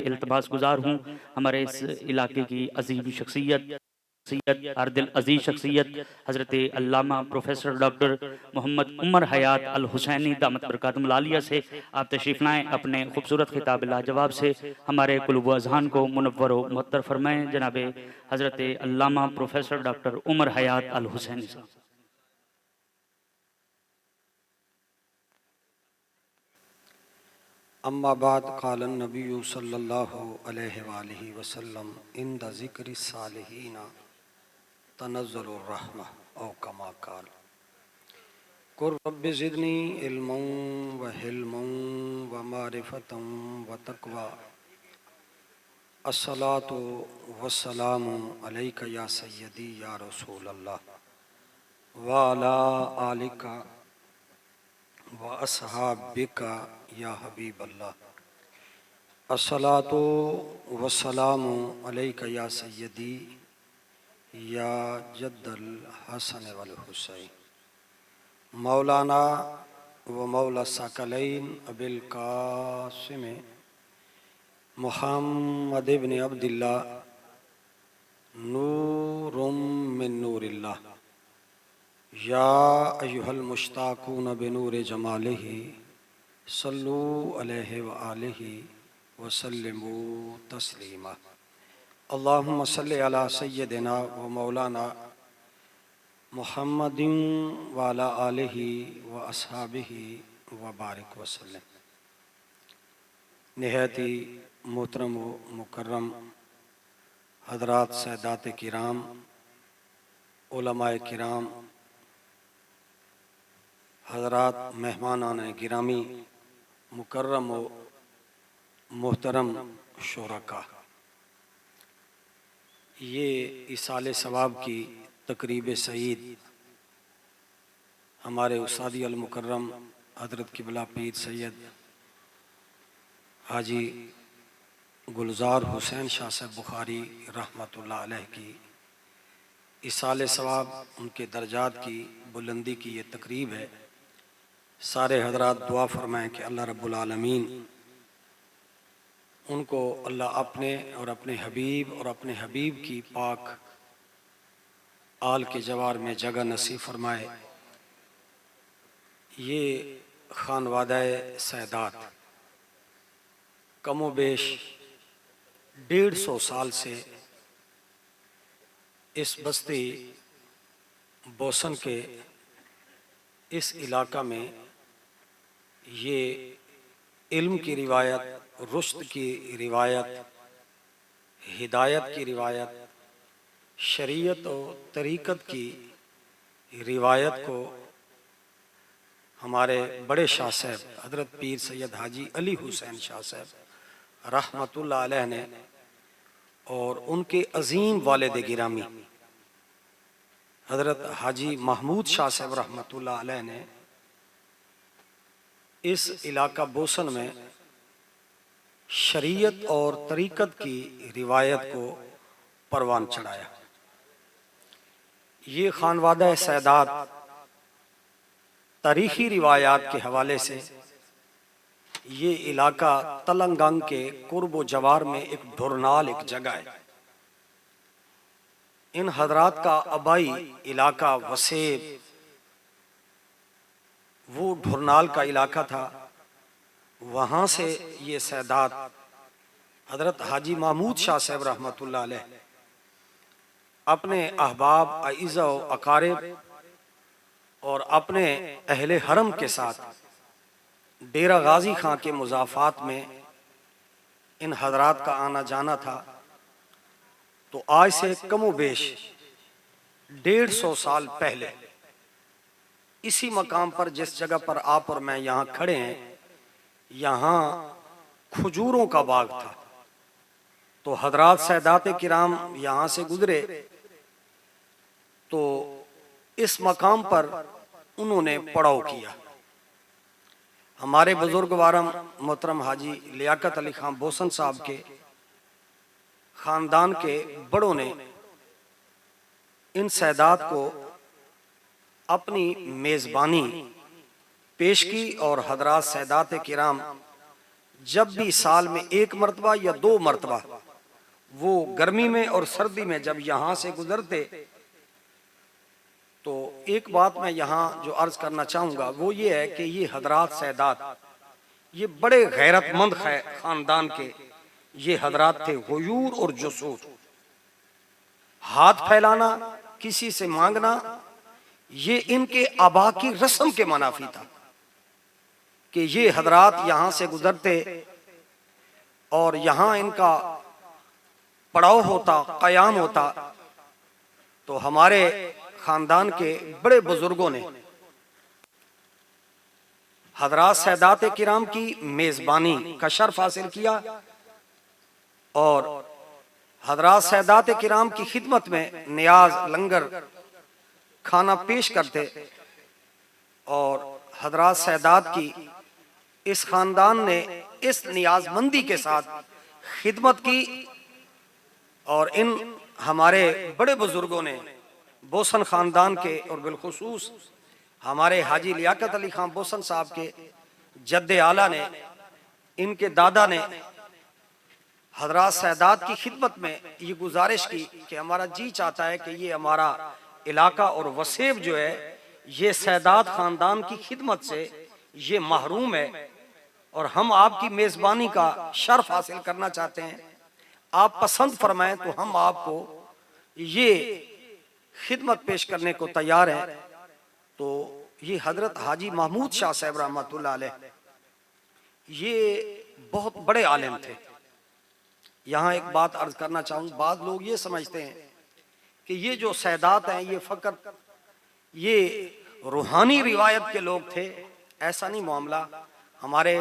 इल्तमास गुजार हूँ हमारे इस इलाके की अजीम शख्सियत और दिल अजीज शख्सियत हज़रत अल्लामा प्रोफेसर डॉक्टर मोहम्मद उमर हयात अल हुसैनी दामत बरकातुहू आलिया से आप तशरीफ़ लाएँ अपने खूबसूरत खिताब लाजवाब से हमारे कुलूब अज़हान को मुनव्वर व मुअत्तर फरमाएँ। जनाब हज़रत अल्लामा प्रोफेसर डॉक्टर उमर हयात अल हुसैनी साहब। अम्मा बाद क़ाल नबी सल्लल्लाहु अलैहि वसल्लम इंदा ज़िक्रि सालिहीना तनज़्ज़लुर रहमा औ कमा क़ाल कुर रब्बि ज़िदनी इल्मन व हिल्मन व मारिफ़तन व तक़वा अस्सलातु वस्सलामु अलैका या सय्यदी या रसूल अल्लाह व अला आलिका व अस्हाबिका या हबीब अल्लाह अस्सलातु वस्सलामु अलैका या सय्यदी या जद्दल हसन वल हुसैन मौलाना व मौला सकलैन अबिल कासिम मुहम्मद इब्न अब्दिल्लाह नूरुम मिन नूरिल्लाह या अय्युहल मुश्ताकून बिनूरि जमालिही सल्लू अलैहि व आलिही व सल्लिमू तस्लीमा। अल्लाहुम्मा सल्लि अला सय्यदिना व मौलाना मुहम्मदिन व अला आलिही व अस्हाबिही व बारिक वसल्लम। निहायती मोहतरम व मुकर्रम हज़रात सादात किराम उलमाए किराम हज़रात मेहमानान गिरामी मुकर्रम व मोहतरम शुरका, ये इसाले सवाब की तकरीब सईद हमारे उस्तादी अल मुकर्रम हज़रत क़िबला पीर सैयद हाजी गुलजार हुसैन शाह साहब बुखारी रहमतुल्लाह अलैह की इसाले सवाब उनके दर्जात की बुलंदी की ये तकरीब है। सारे हजरात दुआ फरमाएँ कि अल्लाह रब्बुल आलमीन उनको अल्लाह अपने और अपने हबीब की पाक आल के जवार में जगह नसीब फरमाए। ये खानवादाए सैदात कमो बेश 150 साल से इस बस्ती बोसन के इस इलाका में ये इल्म की रिवायत, रुश्द की रिवायत, हिदायत की रिवायत, शरीयत और तरीक़त की रिवायत को हमारे बड़े शाह साहब हज़रत पीर सैयद हाजी अली हुसैन शाह साहब रहमतुल्लाह अलैह ने और उनके अजीम वालिद गिरामी हज़रत हाजी महमूद शाह साहब रहमतुल्लाह अलैह ने इस इलाका बोसन में शरीयत और तरीक़त की रिवायत को परवान चढ़ाया। ये खानवादा सैदात तारीख़ी रिवायात के हवाले से ये इलाका तलंगांग के कुर्ब व जवार में एक ढुरनाल एक जगह है। इन हजरात का आबाई इलाका वसेब वो ढुरनाल का इलाका था। वहाँ से ये सैदात हजरत हाजी महमूद शाह साहब रहमतुल्लाह अलैह अपने अहबाब अइज़ा व अकारिब और अपने अहले हरम के साथ डेरा गाजी खां के मुज़ाफ़ात में इन हजरात का आना जाना था। तो आज से कमो बेश 150 साल पहले इसी मकाम पर जिस जगह पर आप और मैं यहाँ खड़े हैं, यहाँ खजूरों का बाग था। तो हजरात सैदात किराम यहाँ से गुजरे तो इस मकाम पर उन्होंने पड़ाव किया। हमारे बुजुर्ग वारम मोहतरम हाजी लियाकत अली खां बोसन साहब के ख़ानदान के बड़ों ने इन सैदात को अपनी मेज़बानी पेश की और हजरात सैदात किराम जब भी साल में एक मरतबा या दो मरतबा वो गर्मी में और सर्दी में जब यहाँ से गुजरते, तो एक बात मैं यहाँ जो अर्ज करना चाहूँगा वो ये है कि ये हजरात सैदात ये बड़े गैरतमंद खानदान के ये हजरात थे, गुयूर और जसूर। हाथ फैलाना, किसी से मांगना, ये इनके आबा की रस्म के मुनाफी था कि ये हजरात यहाँ से गुजरते और यहाँ इनका पड़ाव होता, कयाम होता, तो हमारे खानदान के बड़े बुजुर्गों ने हजरात सैदात किराम की मेजबानी का शर्फ हासिल किया और हजरात सैदात किराम की खिदमत में नियाज लंगर खाना पेश करते और हजरात सैदात की इस खानदान ने इस नियाजमंदी के साथ खिदमत की और इन हमारे बड़े बुजुर्गों ने बोसन खानदान के और बिलखुसूस हमारे हाजी लियाकत अली खान बोसन साहब के जद्दे आला ने, इनके दादा ने हजरात सैदात की खिदमत में ये गुजारिश की कि हमारा जी चाहता है कि ये हमारा इलाका और वसेब जो है ये सैदात खानदान की खिदमत से ये महरूम है और हम आपकी मेज़बानी का शर्फ हासिल करना चाहते हैं, आप पसंद फरमाएं तो हम आपको ये खिदमत पेश करने को तैयार हैं। तो ये हजरत हाजी महमूद शाह साहब रहमतुल्लाह अलैह ये बहुत बड़े आलिम थे। यहाँ एक बात अर्ज करना चाहूँ, बाद लोग ये समझते हैं कि ये जो सैदात हैं ये फकत ये रूहानी रिवायत के लोग थे, ऐसा नहीं मामला। हमारे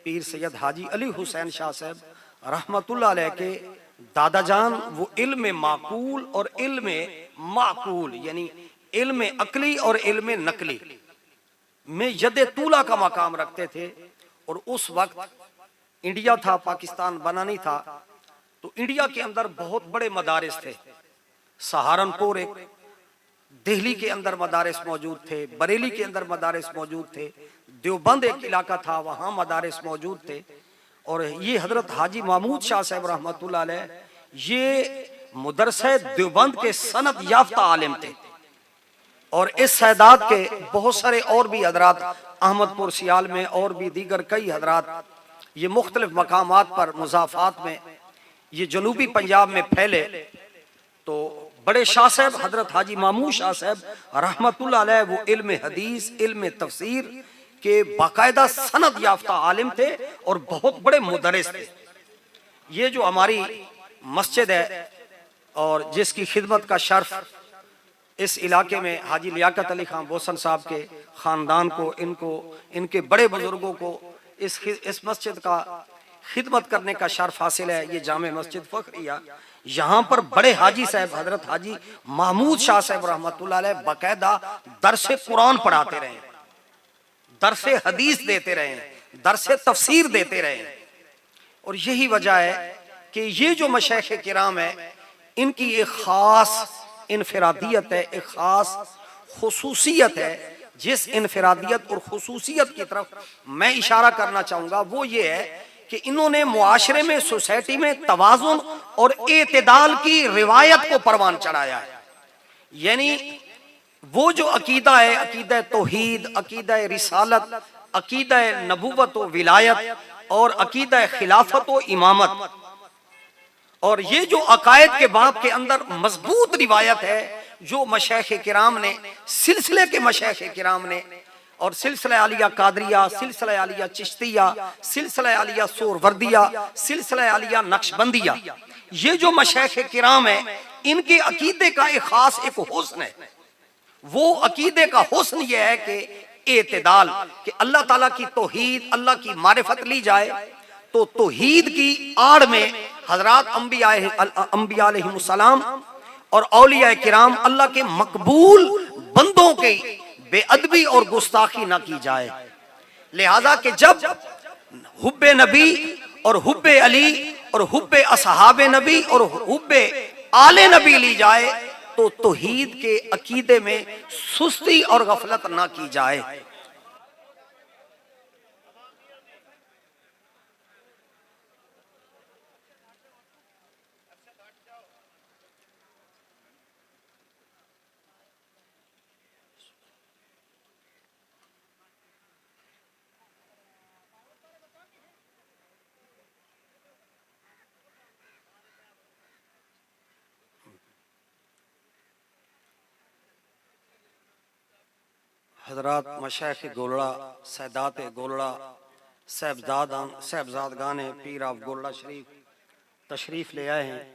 पीर सैयद हाजी अली हुसैन शाह साहब रहमतुल्लाह अलैह के दादा जान वो इल्म माकूल और इल्म माकूल यानी इल्म अकली और इल्म नकली में यदे तूला का मकाम रखते थे। और उस वक्त इंडिया था, पाकिस्तान बना नहीं था, तो इंडिया के अंदर बहुत बड़े मदारिस थे। सहारनपुर एक, दिल्ली के अंदर मदारिस मौजूद थे, बरेली के अंदर मदारिस मौजूद थे, देवबंद एक इलाका था वहां मदारिस मौजूद थे। और ये हजरत हाजी महमूद शाह साहब रहमतुल्लाह अलैह ये मुदरसे देवबंद के सनद याफ्ता आलिम थे। और इस सैदात के बहुत सारे और भी हजरात अहमदपुर सियाल में और भी दीगर कई हजरात ये मुख्तलिफ मकामात पर मुजाफात में ये जनूबी पंजाब में फैले। तो बड़े शाह साहब हजरत हाजी महमूद शाह साहब रहमतुल्लाह अलैह वो इल्म हदीस, इल्म तफसीर के बाकायदा सनद याफ्ता आलिम थे और बहुत बड़े मुदरिस थे। ये जो हमारी मस्जिद है और जिसकी खिदमत का शर्फ इस इलाके में हाजी लियाकत अली खान बोसन साहब के ख़ानदान को, इनको, इनके बड़े बुजुर्गों को इस मस्जिद का खिदमत करने का शर्फ हासिल है। ये जामे मस्जिद फखरिया, यहाँ पर बड़े हाजी साहब हजरत हाजी महमूद शाह साहब रहमतुल्लाह अलैह बाकायदा दरसे कुरान पढ़ाते रहे, दरसे हदीस देते रहे, दरसे तफसीर देते रहे। और यही वजह है कि ये जो मशाइख किराम है इनकी एक खास इनफरादियत है, एक खास खुसूसियत है। जिस इनफरादियत और खुसूसियत की तरफ मैं इशारा करना चाहूँगा वो ये है कि इन्होंने मुआशरे में, सोसाइटी में तवाज़ुन और एतदाल की रिवायत को परवान चढ़ाया है। यानी वो जो अकीदा है, अकीदा तौहीद, अकीदा रिसालत, अकीदा नबूवत व विलायत और अकीदा खिलाफत व इमामत, और ये जो अकायद के बाब के अंदर मजबूत रिवायत है जो मशाइख किराम ने, सिलसिले के मशाइख किराम ने, और सिलसिला आलिया कादरिया, सिलसिला आलिया चिश्तिया, सिलसिला आलिया सोरवर्दिया, सिलसिला आलिया नक्शबंदिया, ये जो मशाइख किराम है इनके अकीदे का एक खास एक हुस्न है। वो अकीदे का हुस्न ये है कि एतदाल, कि अल्लाह ताला की तौहीद, अल्लाह की मारिफत ली जाए। तो तौहीद की आड़ में हजरात अंबिया अलैहिमुस्सलाम और औलिया किराम अल्लाह के मकबूल बंदों के बेअदबी और गुस्ताखी ना की जाए। लिहाजा कि जब हुब्बे नबी और हुब्बे अली और हुब्बे असहाबे नबी और हुब्बे आले नबी ली जाए तो तौहीद के अकीदे में सुस्ती और गफलत ना की जाए। हजरात मशाइख गोलड़ा, सैदात गोलड़ा, साहबजादगान पीर ऑफ गोलड़ा शरीफ तशरीफ ले आए हैं।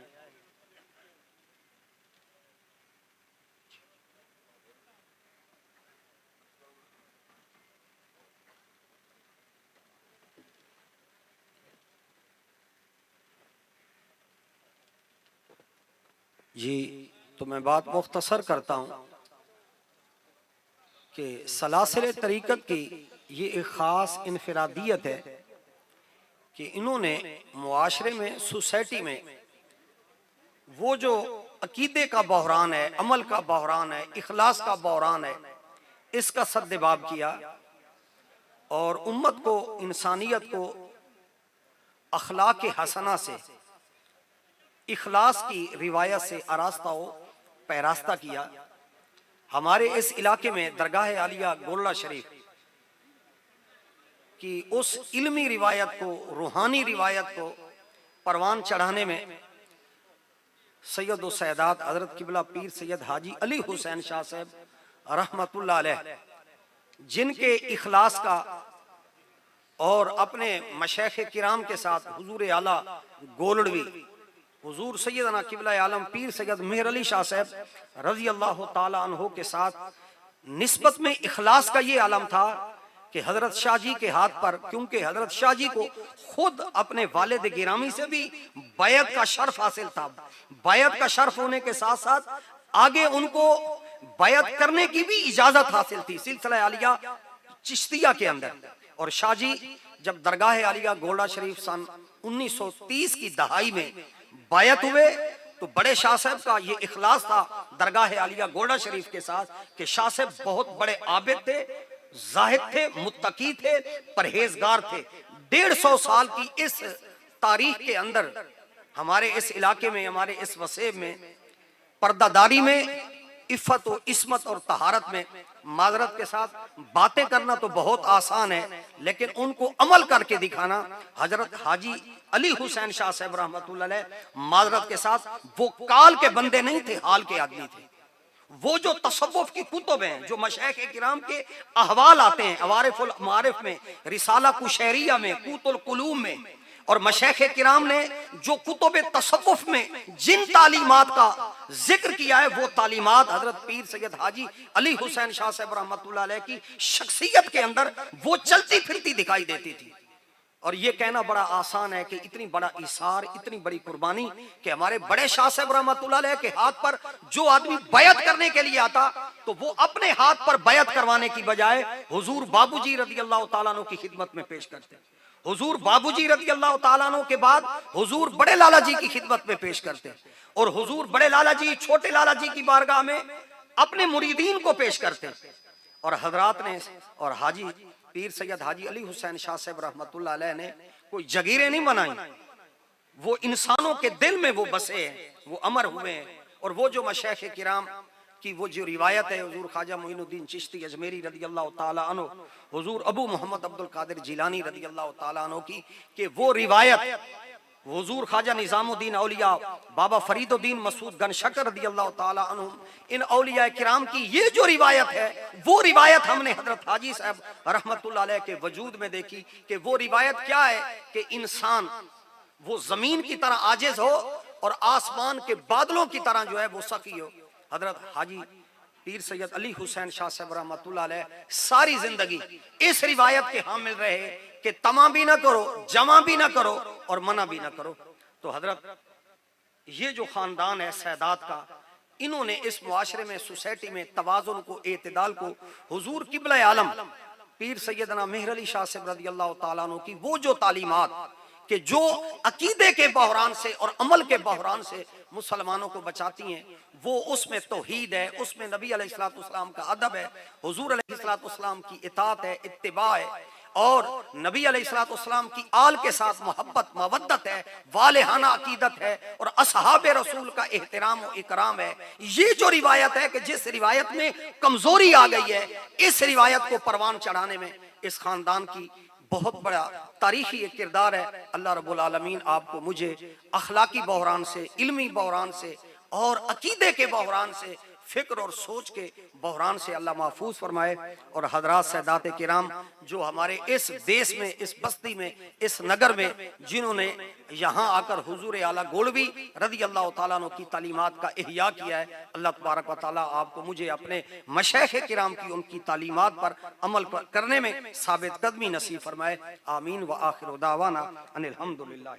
जी, तो मैं बात मुख्तसर करता हूँ कि सलासिल तरीक़त की ये एक ख़ास इनफरादियत है कि इन्होंने मुआशरे में, सोसाइटी में वो जो अकीदे का बहरान है, अमल का बहरान है, इखलास का बहरान है, इसका सद्दबाब किया और उम्मत को, इंसानियत को अखलाक हसना से, इखलास की रिवायत से आरास्ता व पैरास्ता किया। हमारे इस इलाके में दरगाह आलिया गोलड़ा शरीफ की उस इल्मी रिवायत को, रूहानी रिवायत को परवान चढ़ाने में सैयद व सैदात हजरत किबला पीर सैयद हाजी अली हुसैन शाह साहब रहमतुल्लाह अलैह, जिनके इखलास का और अपने मशैख़ किराम के साथ हुजूर आला गोलड़वी हुजूर सैयदना किबला आलम पीर सैयद मेहर अली शाह साहब रज़ी अल्लाह ताला अन्हो के साथ निस्बत में इखलास का ये आलम था कि हजरत शाह जी के हाथ पर, क्योंकि हजरत शाह जी को खुद अपने वालिद गिरामी से भी बैत का शर्फ हासिल था। बैत का शर्फ होने के साथ साथ आगे उनको बैत करने की भी इजाजत हासिल थी सिलसिला आलिया चिश्तिया के अंदर। और शाह जी जब दरगाह आलिया गोलड़ा शरीफ सन 1930 की दहाई में बैत हुए तो बड़े शाह साहब का ये इखलास था दरगाह आलिया गोलड़ा शरीफ के साथ कि शाह साहब बहुत बड़े आबिद थे, जाहिद थे, मुत्तकी थे, परहेजगार थे। 150 साल की इस तारीख के अंदर हमारे इस इलाके में, हमारे इस वसेब में, पर्दादारी में, इफ़्फ़त और इस्मत और तहारत में, माजरत के साथ बातें करना तो बहुत आसान है, लेकिन उनको अमल करके दिखाना। हजरत हाजी अली हुसैन शाह साहब रहमतुल्लाह अलैह माजरत के साथ वो काल के बंदे नहीं थे, हाल के आदमी थे। वो जो तसव्वुफ की कुतुब हैं, जो मशाइख किराम के अहवाल आते हैं, अवारिफुल मारिफ में, रिसाला कुशैरिया में, कूतुल कुलूम में, और मशाइख किराम ने जो कुतुब तसव्वुफ में जिन तालीमात का जिक्र किया है, वो तालीमात हजरत पीर सैयद हाजी अली हुसैन शाह साहब रहमतुल्लाह अलैह की शख्सियत के अंदर वो चलती फिरती दिखाई देती थी। और ये कहना बड़ा आसान है कि इतनी बड़ा इसार, इतनी बड़ी कुर्बानी कि हमारे बड़े शाह साहब रहमतुल्लाह अलैह के हाथ पर जो आदमी बैत करने के लिए आता तो वो अपने हाथ पर बैत करवाने की बजाय हुजूर बाबूजी रज़ी अल्लाह ताला अन्हु की खिदमत में पेश करते। हुजूर बाबूजी रज़ी अल्लाह ताला अन्हु के बाद हुजूर बड़े लाला जी की खिदमत में पेश करते और हुजूर बड़े लाला जी छोटे लाला जी की बारगाह में अपने मुरीदीन को पेश करते। और हजरात ने और हाजी पीर सैयद हाजी अली हुसैन शाह साहब रहमतुल्लाह अलैह ने कोई जगीरें नहीं बनाई, वो इंसानों के दिल में वो बसे हैं, वो अमर हुए हैं। और वो जो मशाइख किराम की वो जो रिवायत है हुजूर ख्वाजा मोइनुद्दीन चिश्ती अजमेरी रज़ी अल्लाह ताला अन्हु, हुजूर अबू मोहम्मद अब्दुल कादिर जिलानी रज़ी अल्लाह ताला अन्हु की, कि वो रिवायत हुजूर ख्वाजा निजामुद्दीन औलिया बाबा फरीदुद्दीन मसूद गनशकर रज़ी अल्लाह ताला अन्हु, इन औलिया किराम की ये जो रिवायत है, वो रिवायत हमने हजरत हाजी साहब रहमतुल्लाह अलैह के वजूद में देखी कि वो रिवायत क्या है कि इंसान वो जमीन की तरह आजिज हो और आसमान के बादलों की तरह जो है वो सखी हो। हजरत हाजी पीर सैयद अली हुसैन शाह साहब रहमतुल्लाह अलैह सारी जिंदगी इस रिवायत के हामिल रहे कि तमा भी ना करो, जमा भी ना करो और मना भी ना करो। तो हजरत ये जो खानदान है सैदात का, इन्होंने इस मुआशरे में, सोसाइटी में तवाज़ुन को, एतदाल को हुजूर किबला आलम पीर सैयदना मेहर अली शाह साहब रज़ी अल्लाह ताला अन्हु की वो जो तालीमात कि जो अकीदे के बहरान से और अमल के बहरान से मुसलमानों को बचाती हैं, वो उसमें तौहीद है, उसमें नबी अलैहिस्सलाम का अदब है, हुजूर अलैहिस्सलाम की इताअत है, इत्तिबा है, और नबी अलैहिस्सलाम की आल के साथ मोहब्बत मवद्दत है, वालेहाना अकीदत है और असहाबे रसूल का एहतराम और इकराम है। ये जो रिवायत है कि जिस रिवायत में कमजोरी आ गई है, इस रिवायत को परवान चढ़ाने में इस खानदान की बहुत बड़ा तारीखी एक किरदार है। अल्लाह रब्बुल आलमीन आपको मुझे अखलाकी बहरान से, इल्मी बहरान से और अकीदे के बहरान से फिक्र और सोच के बहरान से अल्लाह महफूज फरमाए। और हजरात सादात किराम जो हमारे इस देश में, इस बस्ती में, इस नगर में जिन्होंने यहाँ आकर हुजूर आला गोलवी रज़ी अल्लाह तआला अन्हु की तालीमात का इह्या किया है, अल्लाह तबारक व तआला आपको मुझे अपने मशाइख किराम की उनकी तालीमात पर अमल करने में साबित कदमी नसीब फरमाए। आमीन व आखिर दावाना अनिल हम्दुलिल्लाह।